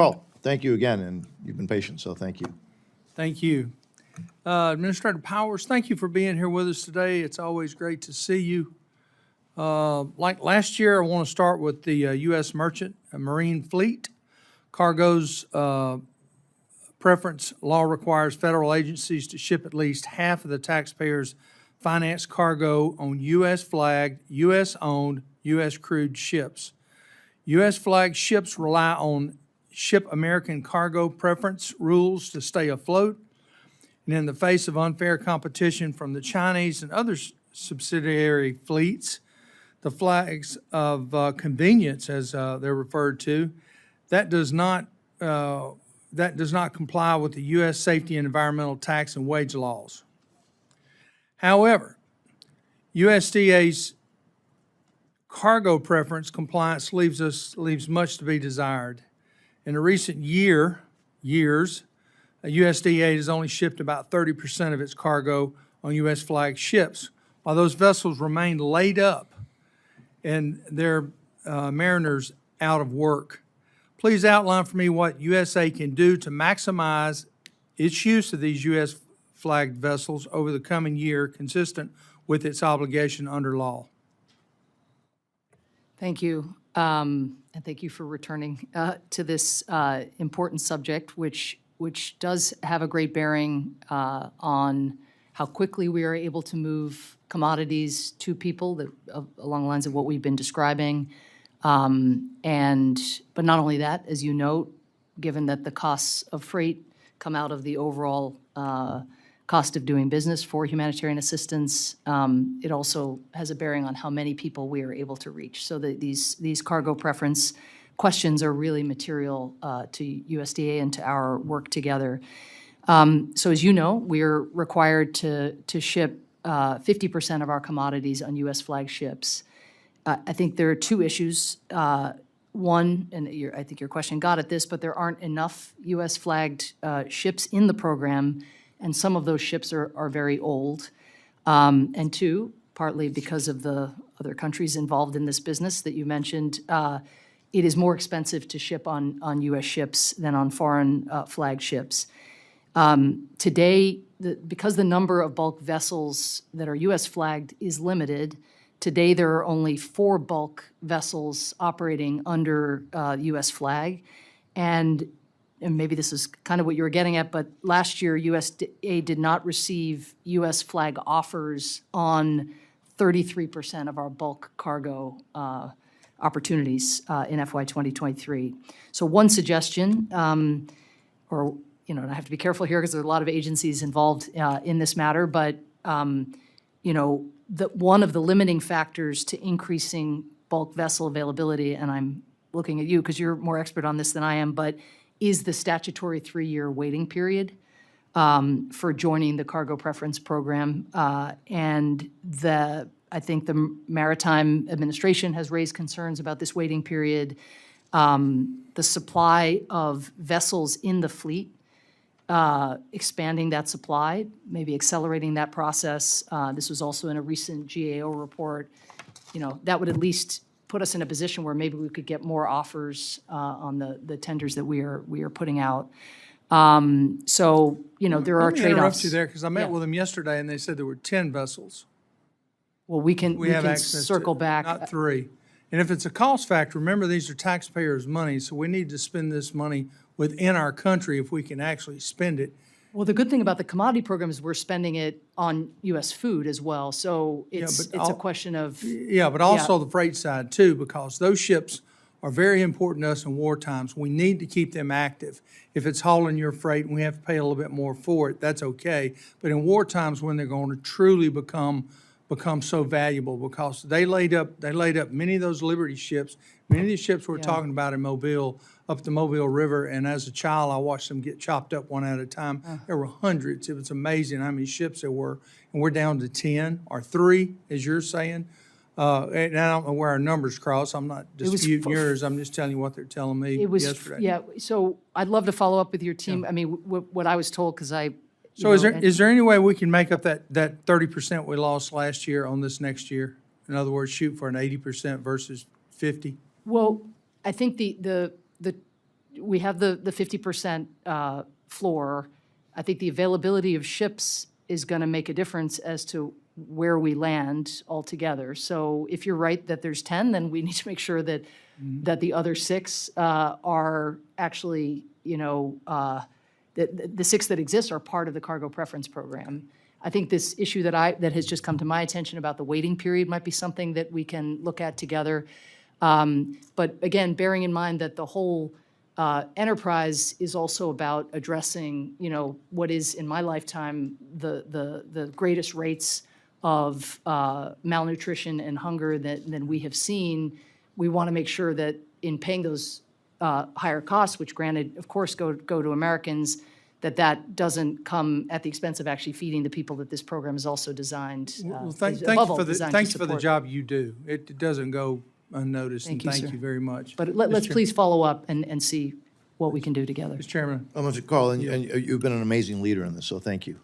Well, thank you again, and you've been patient, so thank you. Thank you. Administrator Powers, thank you for being here with us today. It's always great to see you. Like last year, I want to start with the U.S. Merchant Marine Fleet. Cargo's preference law requires federal agencies to ship at least half of the taxpayers' financed cargo on U.S. flagged, U.S. owned, U.S. crewed ships. U.S. flagged ships rely on Ship American cargo preference rules to stay afloat. And in the face of unfair competition from the Chinese and other subsidiary fleets, the flags of convenience, as they're referred to, that does not comply with the U.S. safety and environmental tax and wage laws. However, USDA's cargo preference compliance leaves much to be desired. In the recent years, USDA has only shipped about 30% of its cargo on U.S. flagged ships, while those vessels remain laid up and their mariners out of work. Please outline for me what USA can do to maximize its use of these U.S. flagged vessels over the coming year, consistent with its obligation under law. Thank you. And thank you for returning to this important subject, which does have a great bearing on how quickly we are able to move commodities to people along the lines of what we've been describing. But not only that, as you note, given that the costs of freight come out of the overall cost of doing business for humanitarian assistance, it also has a bearing on how many people we are able to reach. So that these cargo preference questions are really material to USDA and to our work together. So as you know, we're required to ship 50% of our commodities on U.S. flagged ships. I think there are two issues. One, and I think your question got at this, but there aren't enough U.S. flagged ships in the program, and some of those ships are very old. And two, partly because of the other countries involved in this business that you mentioned, it is more expensive to ship on U.S. ships than on foreign flagged ships. Today, because the number of bulk vessels that are U.S. flagged is limited, today there are only 4 bulk vessels operating under U.S. flag. And maybe this is kind of what you were getting at, but last year USDA did not receive U.S. flag offers on 33% of our bulk cargo opportunities in FY 2023. So one suggestion, or and I have to be careful here because there are a lot of agencies involved in this matter, but one of the limiting factors to increasing bulk vessel availability, and I'm looking at you because you're more expert on this than I am, but is the statutory 3-year waiting period for joining the cargo preference program. And I think the Maritime Administration has raised concerns about this waiting period. The supply of vessels in the fleet, expanding that supply, maybe accelerating that process. This was also in a recent GAO report. That would at least put us in a position where maybe we could get more offers on the tenders that we are putting out. There are trade-offs. Let me interrupt you there because I met with them yesterday and they said there were 10 vessels. Well, we can have access circle to, back. not 3. And if it's a cost factor, remember these are taxpayers' money, so we need to spend this money within our country if we can actually spend it. Well, the good thing about the commodity program is we're spending it on U.S. food as well. So it's a question of but also the freight side too, because those ships are very important to us in war times. We need to keep them active. If it's hauling your freight and we have to pay a little bit more for it, that's okay. But in war times when they're going to truly become so valuable, because they laid up many of those Liberty ships, many of these ships we're talking about in Mobile, up the Mobile River, and as a child, I watched them get chopped up one at a time. There were hundreds. It was amazing how many ships there were, and we're down to 10 or 3, as you're saying. And I don't know where our numbers cross. I'm not disputing yours. I'm just telling you what they're telling me yesterday. Yeah, so I'd love to follow up with your team. I mean, what I was told, because So is there any way we can make up that 30% we lost last year on this next year? In other words, shoot for an 80% versus 50? Well, I think the we have the 50% floor. I think the availability of ships is going to make a difference as to where we land altogether. So if you're right that there's 10, then we need to make sure that the other 6 are actually, the 6 that exist are part of the cargo preference program. I think this issue that has just come to my attention about the waiting period might be something that we can look at together. But again, bearing in mind that the whole enterprise is also about addressing, what is in my lifetime the greatest rates of malnutrition and hunger than we have seen. We want to make sure that in paying those higher costs, which granted, of course, go to Americans, that doesn't come at the expense of actually feeding the people that this program is also designed. Well, is thank above you all for the, designed thank to you for the support. job you do. It doesn't go unnoticed, and Thank you, thank sir. you very much. But let's Mr. please follow up and see what we can do together. Mr. Chairman. Mr. Carl, and you've been an amazing leader in this, so thank you.